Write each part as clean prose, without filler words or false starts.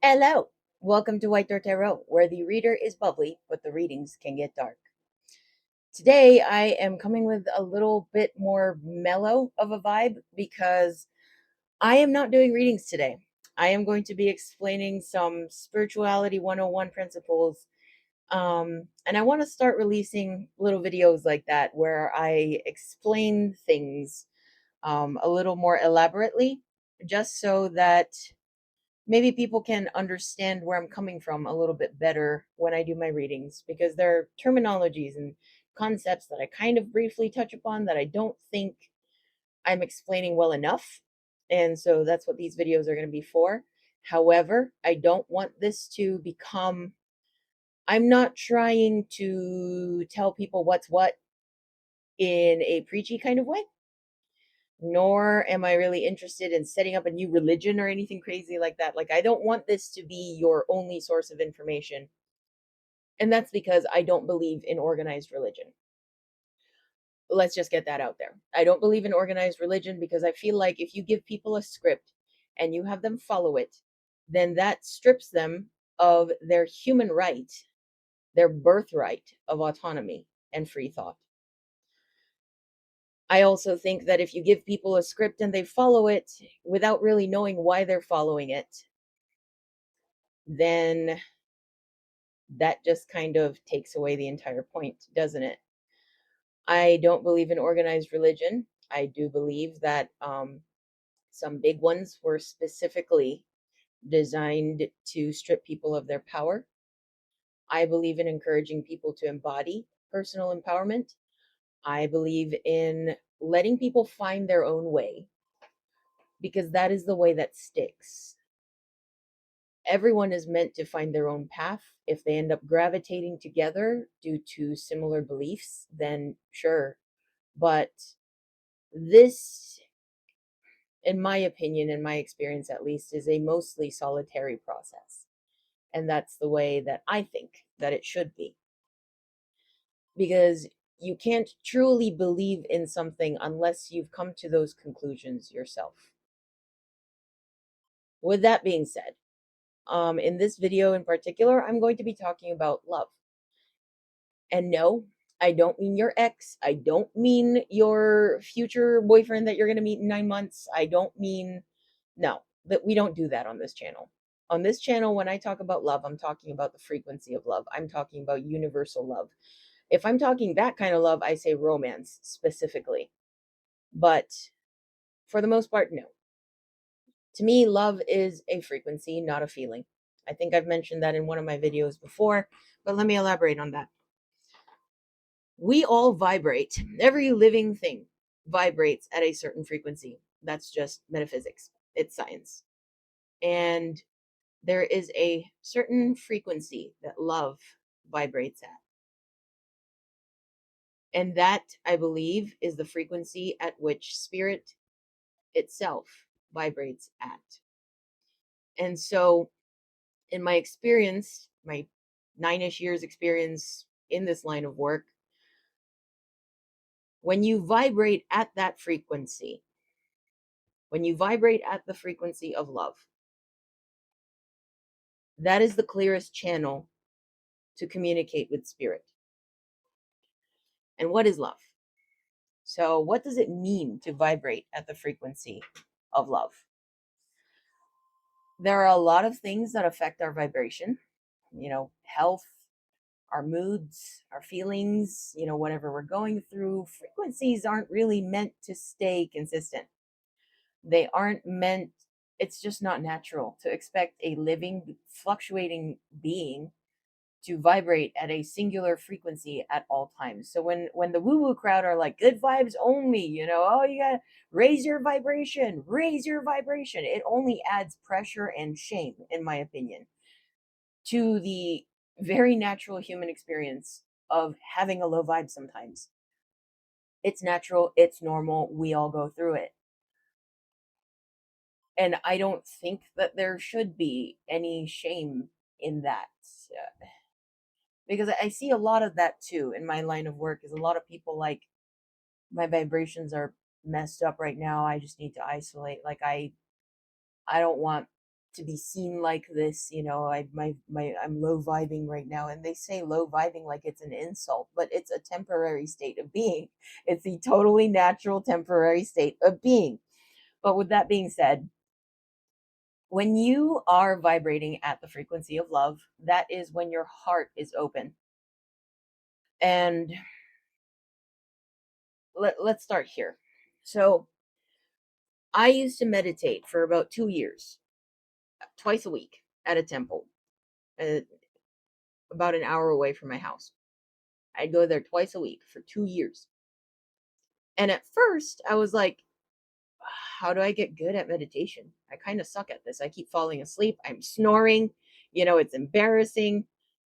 Hello, welcome to White Door Tarot, where the reader is bubbly, but the readings can get dark. Today, I am coming with a little bit more mellow of a vibe because I am not doing readings today. I am going to be explaining some Spirituality 101 principles. And I want to start releasing little videos like that where I explain things a little more elaborately, just so that maybe people can understand where I'm coming from a little bit better when I do my readings, because there are terminologies and concepts that I kind of briefly touch upon that I don't think I'm explaining well enough. And so that's what these videos are going to be for. However, I don't want this to become, I'm not trying to tell people what's what in a preachy kind of way, nor am I really interested in setting up a new religion or anything crazy like that. Like, I don't want this to be your only source of information. And that's because I don't believe in organized religion. Let's just get that out there. I don't believe in organized religion because I feel like if you give people a script and you have them follow it, then that strips them of their human right, their birthright of autonomy and free thought. I also think that if you give people a script and they follow it without really knowing why they're following it, then that just kind of takes away the entire point, doesn't it? I don't believe in organized religion. I do believe that some big ones were specifically designed to strip people of their power. I believe in encouraging people to embody personal empowerment. I believe in letting people find their own way, because that is the way that sticks. Everyone is meant to find their own path. If they end up gravitating together due to similar beliefs, then sure. But this, in my opinion, in my experience at least, is a mostly solitary process. And that's the way that I think that it should be. Because you can't truly believe in something unless you've come to those conclusions yourself. With that being said, in this video in particular, I'm going to be talking about love. And no, I don't mean your ex. I don't mean your future boyfriend that you're going to meet in 9 months. I don't mean, no, that we don't do that on this channel. On this channel, when I talk about love, I'm talking about the frequency of love. I'm talking about universal love. If I'm talking that kind of love, I say romance specifically. But for the most part, no. To me, love is a frequency, not a feeling. I think I've mentioned that in one of my videos before, but let me elaborate on that. We all vibrate. Every living thing vibrates at a certain frequency. That's just metaphysics. It's science. And there is a certain frequency that love vibrates at. And that, I believe, is the frequency at which spirit itself vibrates at. And so, in my experience, my 9-ish years experience in this line of work, when you vibrate at that frequency, when you vibrate at the frequency of love, that is the clearest channel to communicate with spirit. And what is love? So, what does it mean to vibrate at the frequency of love? There are a lot of things that affect our vibration, health, our moods, our feelings, whatever we're going through. Frequencies aren't really meant to stay consistent. They aren't meant, it's just not natural to expect a living, fluctuating being to vibrate at a singular frequency at all times. So when the woo-woo crowd are like, good vibes only, oh, you gotta raise your vibration, it only adds pressure and shame, in my opinion, to the very natural human experience of having a low vibe sometimes. It's natural, it's normal, we all go through it. And I don't think that there should be any shame in that. Because I see a lot of that too in my line of work, is a lot of people like, my vibrations are messed up right now, I just need to isolate. Like, I don't want to be seen like this. I'm low vibing right now, and they say low vibing like it's an insult, but it's a temporary state of being. It's the totally natural temporary state of being. But with that being said, when you are vibrating at the frequency of love, that is when your heart is open. And let's start here. So I used to meditate for about 2 years, twice a week at a temple, uh, about an hour away from my house. I'd go there twice a week for 2 years. And at first, I was like, how do I get good at meditation? I kind of suck at this. I keep falling asleep. I'm snoring. It's embarrassing.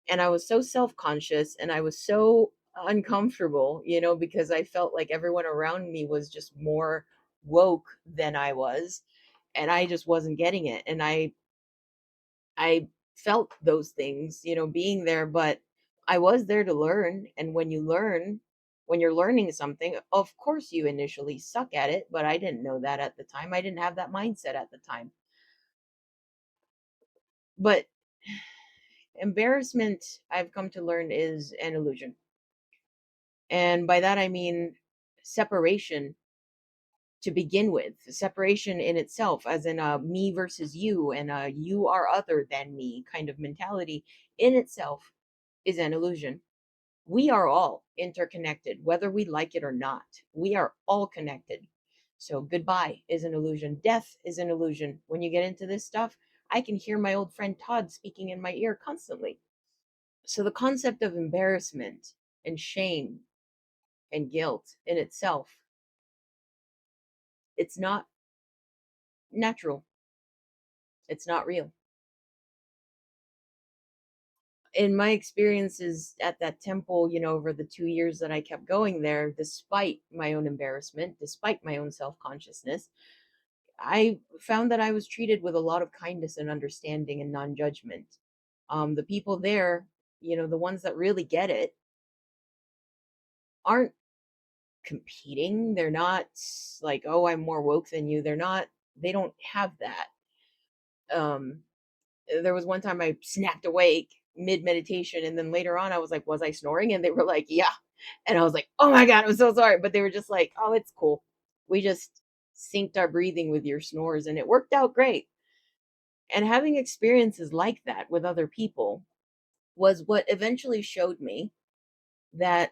And I was so self conscious and I was so uncomfortable, because I felt like everyone around me was just more woke than I was. And I just wasn't getting it. And I felt those things, being there, but I was there to learn. And when you're learning something, of course you initially suck at it, but I didn't know that at the time. I didn't have that mindset at the time. But embarrassment, I've come to learn, is an illusion. And by that I mean separation to begin with. Separation in itself, as in a me versus you, and a you are other than me kind of mentality, in itself is an illusion. We are all interconnected, whether we like it or not. We are all connected. So goodbye is an illusion. Death is an illusion. When you get into this stuff, I can hear my old friend Todd speaking in my ear constantly. So the concept of embarrassment and shame and guilt in itself, it's not natural. It's not real. In my experiences at that temple, over the 2 years that I kept going there, despite my own embarrassment, despite my own self consciousness, I found that I was treated with a lot of kindness and understanding and non judgment. The people there, the ones that really get it, aren't competing. They're not like, oh, I'm more woke than you. They don't have that. Um, there was one time I snapped awake mid meditation, and then later on I was like, was I snoring? And they were like, yeah. And I was like, oh my God, I'm so sorry. But they were just like, oh, it's cool. We just synced our breathing with your snores and it worked out great. And having experiences like that with other people was what eventually showed me that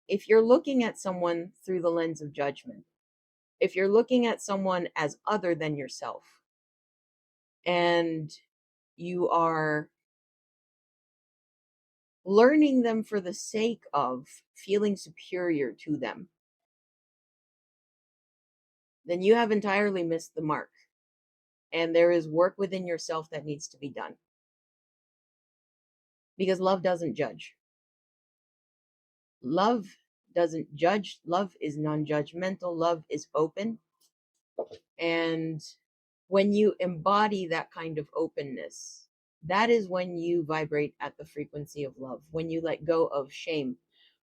if you're looking at someone through the lens of judgment, if you're looking at someone as other than yourself, and you are learning them for the sake of feeling superior to them, then you have entirely missed the mark. And there is work within yourself that needs to be done. Because love doesn't judge. Love doesn't judge. Love is non judgmental. Love is open. And when you embody that kind of openness, that is when you vibrate at the frequency of love. When you let go of shame,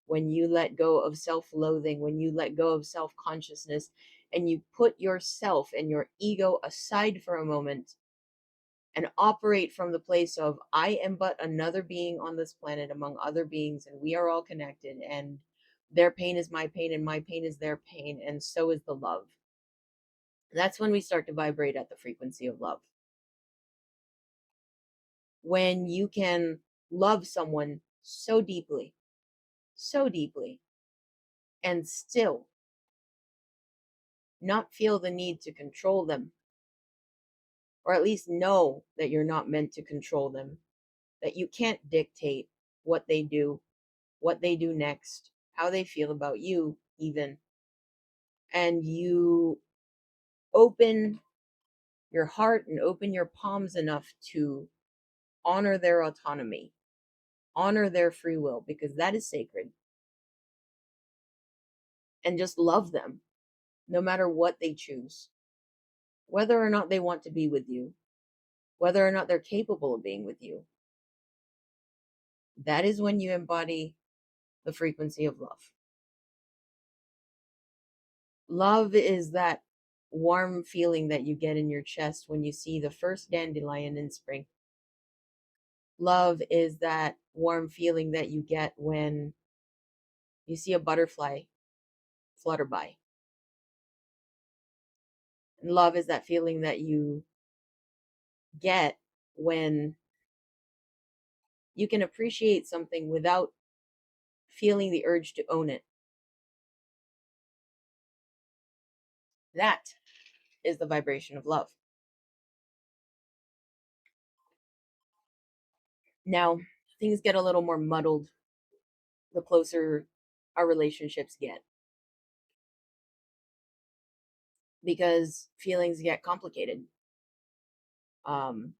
when you let go of self loathing, when you let go of self consciousness, and you put yourself and your ego aside for a moment and operate from the place of, I am but another being on this planet among other beings, and we are all connected, and their pain is my pain, and my pain is their pain, and so is the love. That's when we start to vibrate at the frequency of love. When you can love someone so deeply, and still not feel the need to control them, or at least know that you're not meant to control them, that you can't dictate what they do next, how they feel about you, even. And you open your heart and open your palms enough to honor their autonomy, honor their free will, because that is sacred, and just love them no matter what they choose, whether or not they want to be with you, whether or not they're capable of being with you. That is when you embody the frequency of love. Love is that warm feeling that you get in your chest when you see the first dandelion in spring. Love is that warm feeling that you get when you see a butterfly flutter by. And love is that feeling that you get when you can appreciate something without feeling the urge to own it. That is the vibration of love. Now, things get a little more muddled the closer our relationships get because feelings get complicated. Um,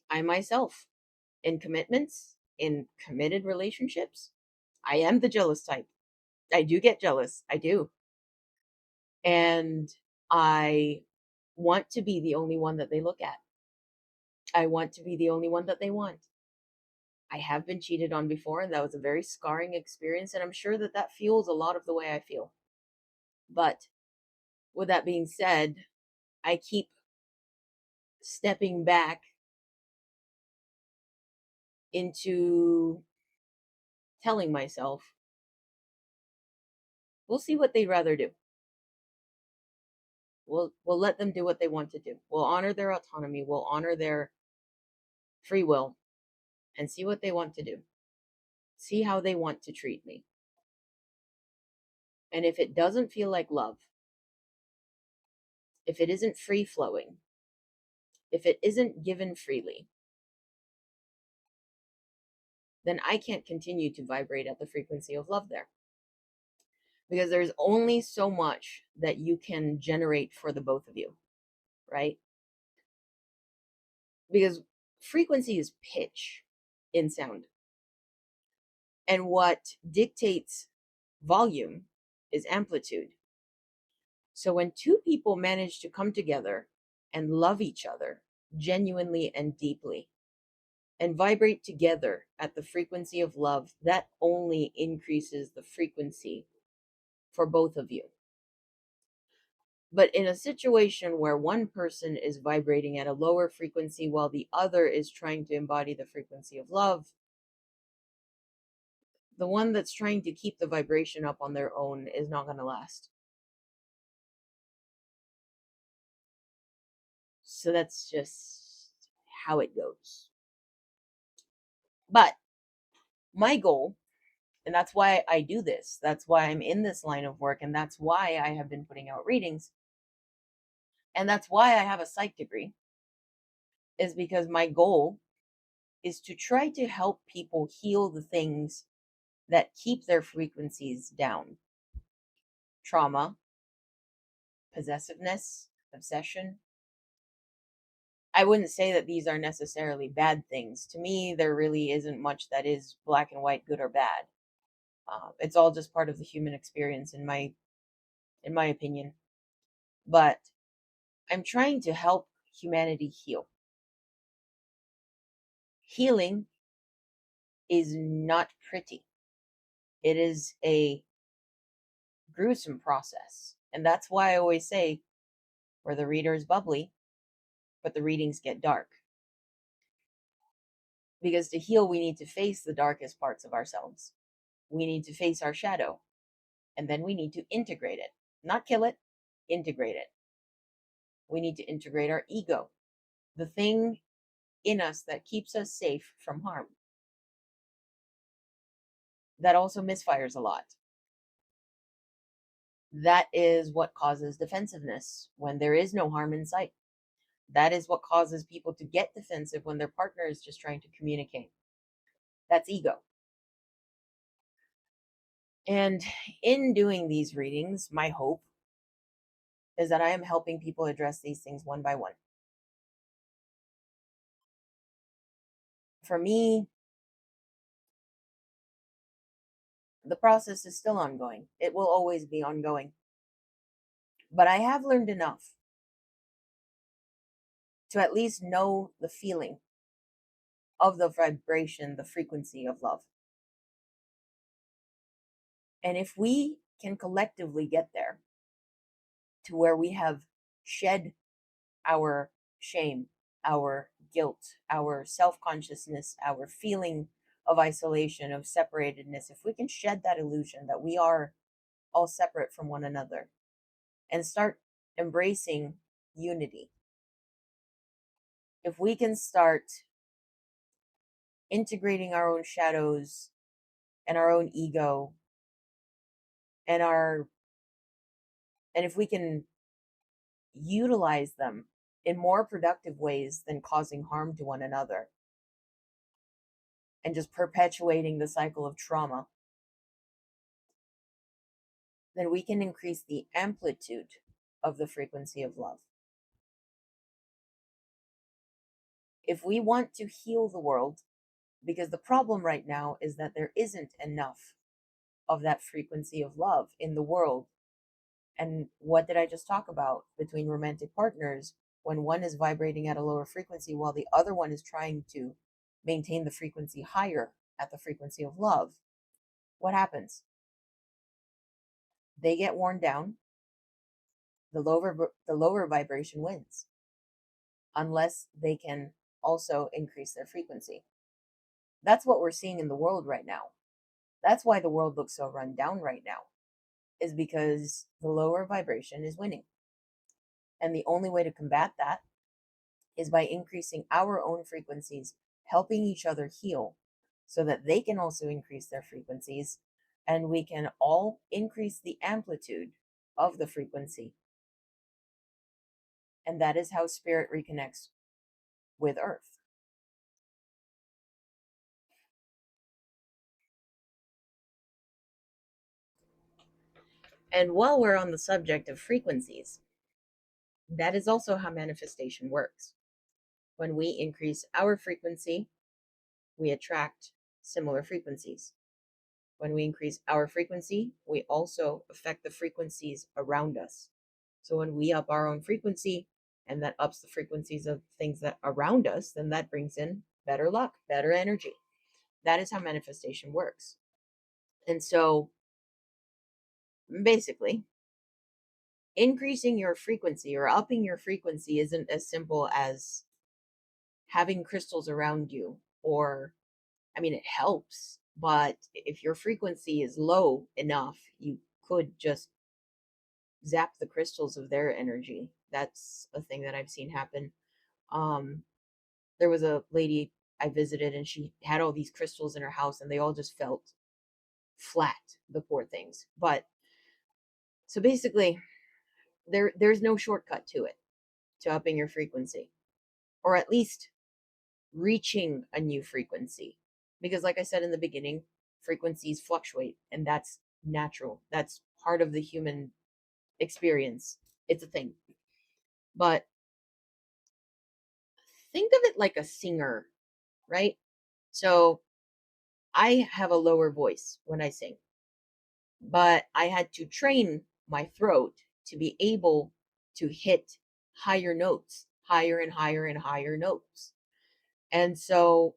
I myself, in commitments, in committed relationships, I am the jealous type. I do get jealous. I do. And I want to be the only one that they look at. I want to be the only one that they want. I have been cheated on before, and that was a very scarring experience. And I'm sure that that fuels a lot of the way I feel. But with that being said, I keep stepping back into telling myself, we'll see what they'd rather do. We'll let them do what they want to do. We'll honor their autonomy. We'll honor their free will and see what they want to do. See how they want to treat me. And if it doesn't feel like love, if it isn't free flowing, if it isn't given freely, then I can't continue to vibrate at the frequency of love there. Because there's only so much that you can generate for the both of you, right? Because frequency is pitch in sound. And what dictates volume is amplitude. So when two people manage to come together and love each other genuinely and deeply and vibrate together at the frequency of love, that only increases the frequency for both of you. But in a situation where one person is vibrating at a lower frequency while the other is trying to embody the frequency of love, the one that's trying to keep the vibration up on their own is not going to last. So that's just how it goes. But my goal, and that's why I do this, that's why I'm in this line of work, and that's why I have been putting out readings, and that's why I have a psych degree, is because my goal is to try to help people heal the things that keep their frequencies down. Trauma, possessiveness, obsession. I wouldn't say that these are necessarily bad things. To me, there really isn't much that is black and white, good or bad. It's all just part of the human experience, in my opinion. But I'm trying to help humanity heal. Healing is not pretty. It is a gruesome process. And that's why I always say, where the reader is bubbly, but the readings get dark. Because to heal, we need to face the darkest parts of ourselves. We need to face our shadow. And then we need to integrate it. Not kill it, integrate it. We need to integrate our ego, the thing in us that keeps us safe from harm. That also misfires a lot. That is what causes defensiveness when there is no harm in sight. That is what causes people to get defensive when their partner is just trying to communicate. That's ego. And in doing these readings, my hope is that I am helping people address these things one by one. For me, the process is still ongoing. It will always be ongoing. But I have learned enough to at least know the feeling of the vibration, the frequency of love. And if we can collectively get there to where we have shed our shame, our guilt, our self consciousness, our feeling of isolation, of separatedness, if we can shed that illusion that we are all separate from one another and start embracing unity, if we can start integrating our own shadows and our own ego and if we can utilize them in more productive ways than causing harm to one another and just perpetuating the cycle of trauma, then we can increase the amplitude of the frequency of love. If we want to heal the world, because the problem right now is that there isn't enough of that frequency of love in the world. And what did I just talk about between romantic partners? When one is vibrating at a lower frequency while the other one is trying to maintain the frequency higher at the frequency of love, what happens? They get worn down. The lower vibration wins unless they can also increase their frequency. That's what we're seeing in the world right now. That's why the world looks so run down right now, is because the lower vibration is winning. And the only way to combat that is by increasing our own frequencies, helping each other heal so that they can also increase their frequencies and we can all increase the amplitude of the frequency. And that is how spirit reconnects with earth. And while we're on the subject of frequencies, that is also how manifestation works. When we increase our frequency, we attract similar frequencies. When we increase our frequency, we also affect the frequencies around us. So when we up our own frequency and that ups the frequencies of things that around us, then that brings in better luck, better energy. That is how manifestation works. And so basically, increasing your frequency or upping your frequency isn't as simple as having crystals around you, or, I mean, it helps, but if your frequency is low enough, you could just zap the crystals of their energy. That's a thing that I've seen happen. Um, there was a lady I visited and she had all these crystals in her house and they all just felt flat, the poor things. But so basically, there's no shortcut to it, to upping your frequency, or at least reaching a new frequency. Because like I said in the beginning, frequencies fluctuate and that's natural. That's part of the human experience. It's a thing. But think of it like a singer, right? So I have a lower voice when I sing, but I had to train my throat to be able to hit higher notes, higher and higher and higher notes. And so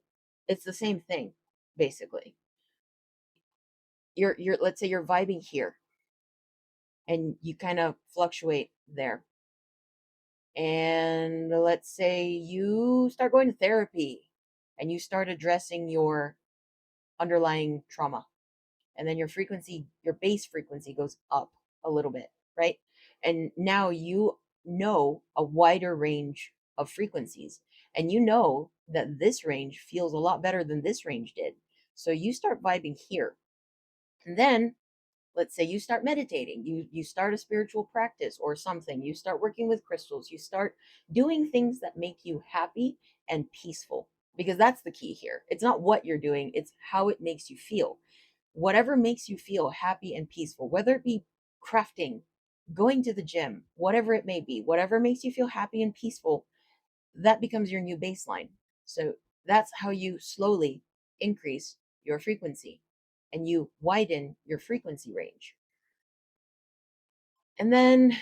it's the same thing, basically. You're let's say you're vibing here and you kind of fluctuate there. And let's say you start going to therapy and you start addressing your underlying trauma, and then your frequency, your base frequency goes up a little bit, right? And now you know a wider range of frequencies, and you know that this range feels a lot better than this range did. So you start vibing here. And then let's say you start meditating, you start a spiritual practice or something, you start working with crystals, you start doing things that make you happy and peaceful, because that's the key here. It's not what you're doing, it's how it makes you feel. Whatever makes you feel happy and peaceful, whether it be crafting, going to the gym, whatever it may be, whatever makes you feel happy and peaceful, that becomes your new baseline. So that's how you slowly increase your frequency and you widen your frequency range. And then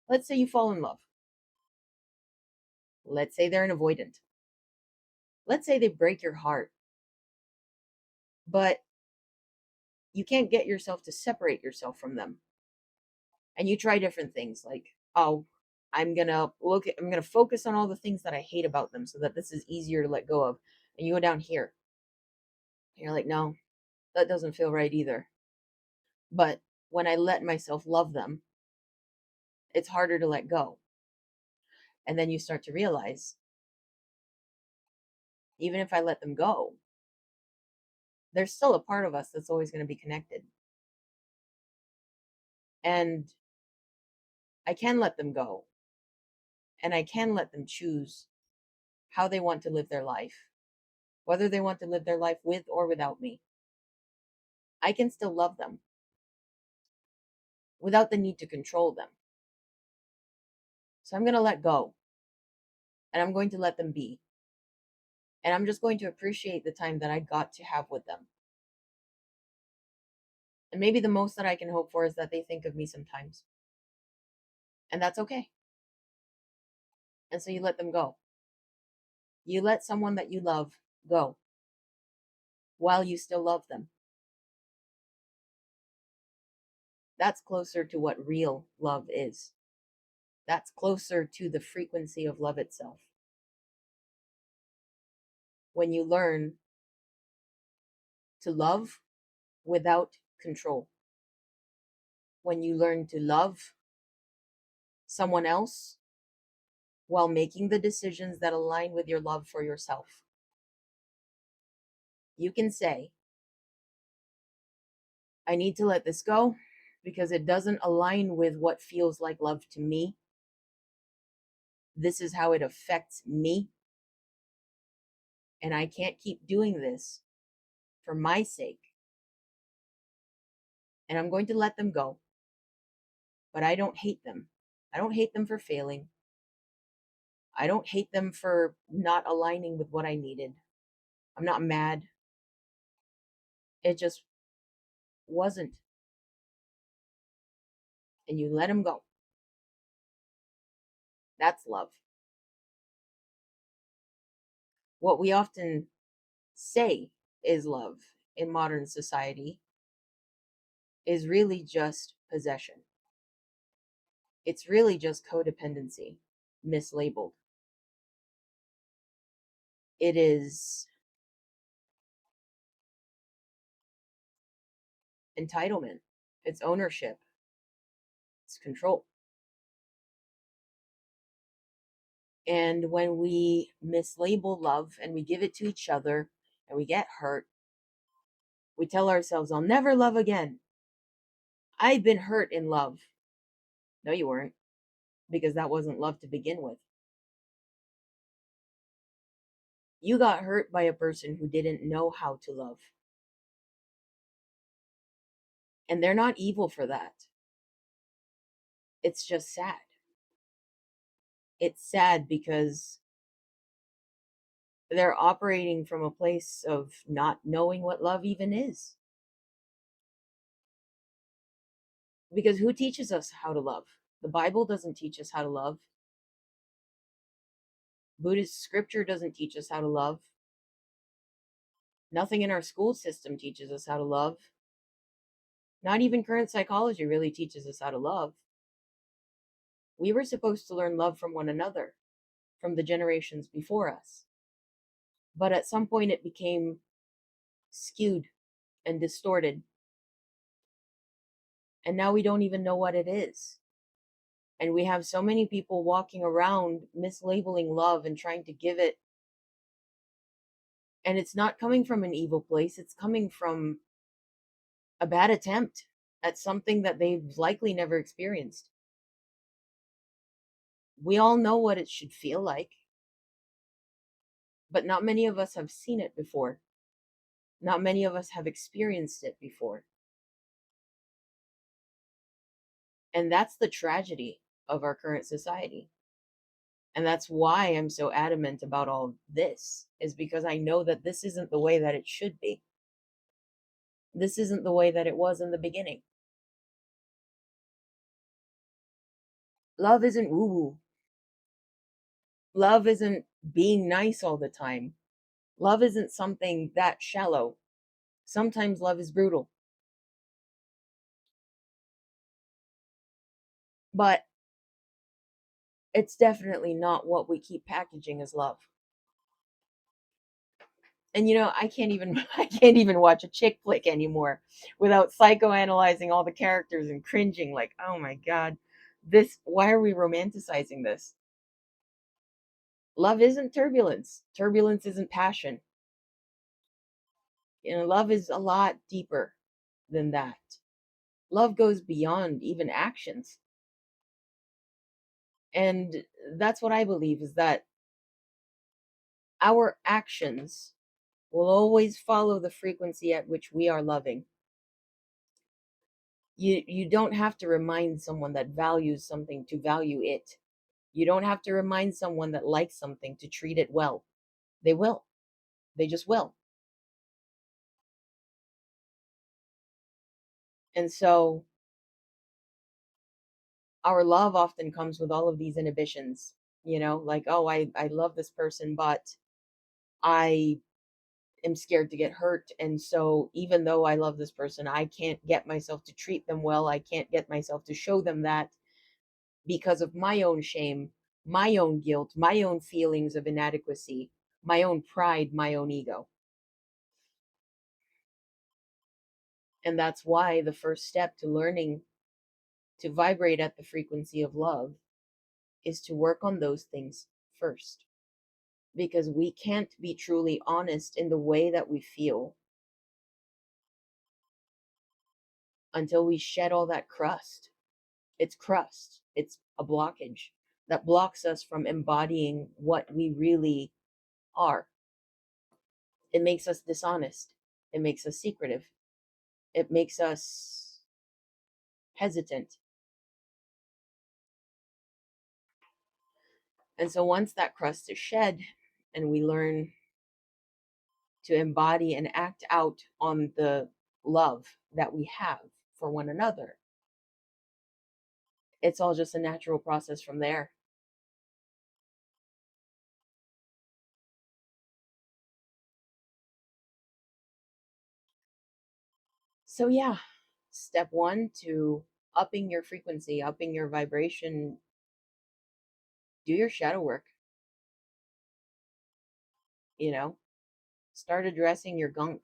let's say you fall in love. Let's say they're an avoidant. Let's say they break your heart, but you can't get yourself to separate yourself from them. And you try different things like, oh, I'm gonna focus on all the things that I hate about them so that this is easier to let go of. And you go down here, and you're like, no, that doesn't feel right either. But when I let myself love them, it's harder to let go. And then you start to realize, even if I let them go, there's still a part of us that's always going to be connected. And I can let them go, and I can let them choose how they want to live their life, whether they want to live their life with or without me. I can still love them without the need to control them. So I'm going to let go, and I'm going to let them be. And I'm just going to appreciate the time that I got to have with them. And maybe the most that I can hope for is that they think of me sometimes. And that's okay. And so you let them go. You let someone that you love go while you still love them. That's closer to what real love is. That's closer to the frequency of love itself. When you learn to love without control, when you learn to love someone else while making the decisions that align with your love for yourself, you can say, I need to let this go because it doesn't align with what feels like love to me. This is how it affects me. And I can't keep doing this for my sake. And I'm going to let them go. But I don't hate them. I don't hate them for failing. I don't hate them for not aligning with what I needed. I'm not mad. It just wasn't. And you let them go. That's love. What we often say is love in modern society is really just possession. It's really just codependency, mislabeled. It is entitlement, it's ownership, it's control. And when we mislabel love and we give it to each other and we get hurt, we tell ourselves, I'll never love again. I've been hurt in love. No, you weren't, because that wasn't love to begin with. You got hurt by a person who didn't know how to love. And they're not evil for that. It's just sad. It's sad because they're operating from a place of not knowing what love even is. Because who teaches us how to love? The Bible doesn't teach us how to love. Buddhist scripture doesn't teach us how to love. Nothing in our school system teaches us how to love. Not even current psychology really teaches us how to love. We were supposed to learn love from one another, from the generations before us. But at some point it became skewed and distorted. And now we don't even know what it is. And we have so many people walking around mislabeling love and trying to give it. And it's not coming from an evil place, it's coming from a bad attempt at something that they've likely never experienced. We all know what it should feel like, but not many of us have seen it before. Not many of us have experienced it before. And that's the tragedy of our current society. And that's why I'm so adamant about all this, is because I know that this isn't the way that it should be. This isn't the way that it was in the beginning. Love isn't woo woo. Love isn't being nice all the time. Love isn't something that shallow. Sometimes love is brutal. But It's definitely not what we keep packaging as love. And I can't even I can't even watch a chick flick anymore without psychoanalyzing all the characters and cringing like, "Oh my god, this why are we romanticizing this?" Love isn't turbulence. Turbulence isn't passion. Love is a lot deeper than that. Love goes beyond even actions. And that's what I believe is that our actions will always follow the frequency at which we are loving. You don't have to remind someone that values something to value it. You don't have to remind someone that likes something to treat it well. They will. They just will. And so our love often comes with all of these inhibitions, like, oh, I love this person, but I am scared to get hurt. And so even though I love this person, I can't get myself to treat them well. I can't get myself to show them that because of my own shame, my own guilt, my own feelings of inadequacy, my own pride, my own ego. And that's why the first step to learning to vibrate at the frequency of love is to work on those things first. Because we can't be truly honest in the way that we feel until we shed all that crust. It's crust, it's a blockage that blocks us from embodying what we really are. It makes us dishonest, it makes us secretive, it makes us hesitant. And so once that crust is shed and we learn to embody and act out on the love that we have for one another, it's all just a natural process from there. So, yeah, step one to upping your frequency, upping your vibration, do your shadow work, you know, start addressing your gunk.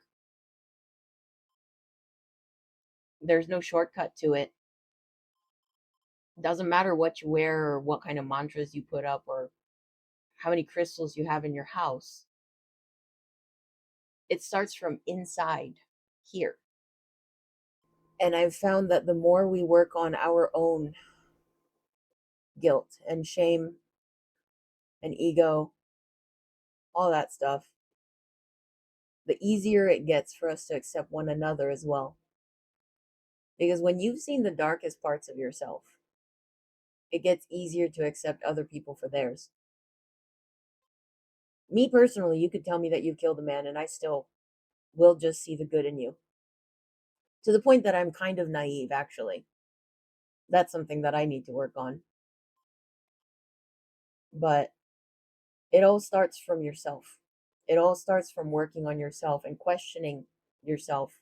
There's no shortcut to it. Doesn't matter what you wear or what kind of mantras you put up or how many crystals you have in your house. It starts from inside here. And I've found that the more we work on our own guilt and shame and ego, all that stuff, the easier it gets for us to accept one another as well. Because when you've seen the darkest parts of yourself, it gets easier to accept other people for theirs. Me personally, you could tell me that you killed a man, and I still will just see the good in you. To the point that I'm kind of naive, actually. That's something that I need to work on. But it all starts from yourself. It all starts from working on yourself and questioning yourself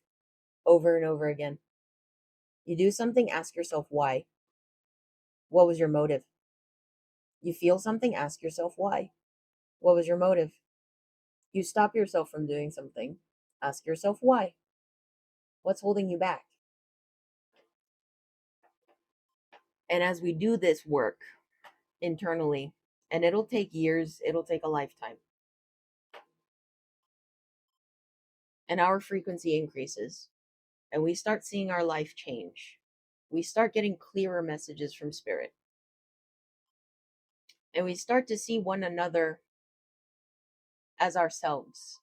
over and over again. You do something, ask yourself why. What was your motive? You feel something, ask yourself why. What was your motive? You stop yourself from doing something, ask yourself why. What's holding you back? And as we do this work internally, and it'll take years, it'll take a lifetime, and our frequency increases, and we start seeing our life change. We start getting clearer messages from spirit, and we start to see one another as ourselves,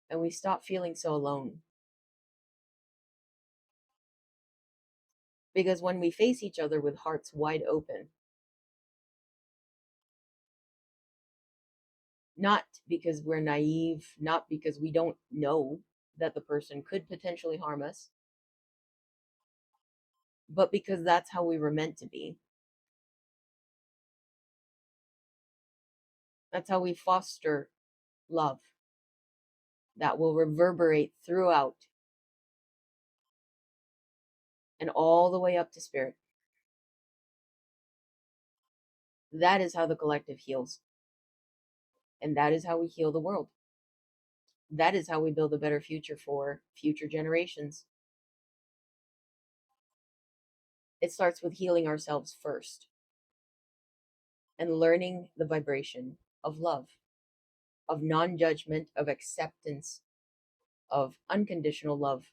and we stop feeling so alone. Because when we face each other with hearts wide open, not because we're naive, not because we don't know that the person could potentially harm us, but because that's how we were meant to be. That's how we foster love that will reverberate throughout and all the way up to spirit. That is how the collective heals. And that is how we heal the world. That is how we build a better future for future generations. It starts with healing ourselves first and learning the vibration of love, of non judgment, of acceptance, of unconditional love,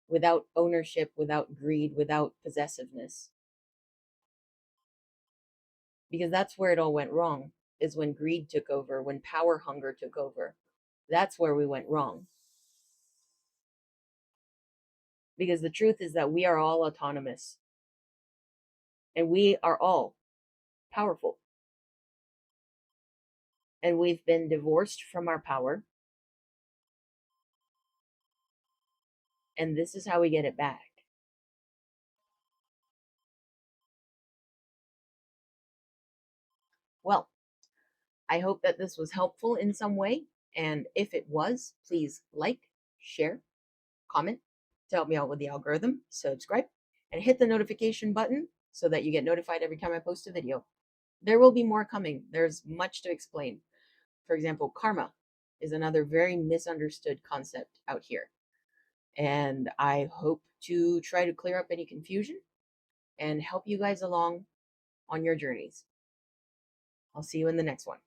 without ownership, without greed, without possessiveness. Because that's where it all went wrong, is when greed took over, when power hunger took over. That's where we went wrong. Because the truth is that we are all autonomous and we are all powerful. And we've been divorced from our power. And this is how we get it back. Well, I hope that this was helpful in some way. And if it was, please like, share, comment to help me out with the algorithm, subscribe, and hit the notification button so that you get notified every time I post a video. There will be more coming. There's much to explain. For example, karma is another very misunderstood concept out here. And I hope to try to clear up any confusion and help you guys along on your journeys. I'll see you in the next one.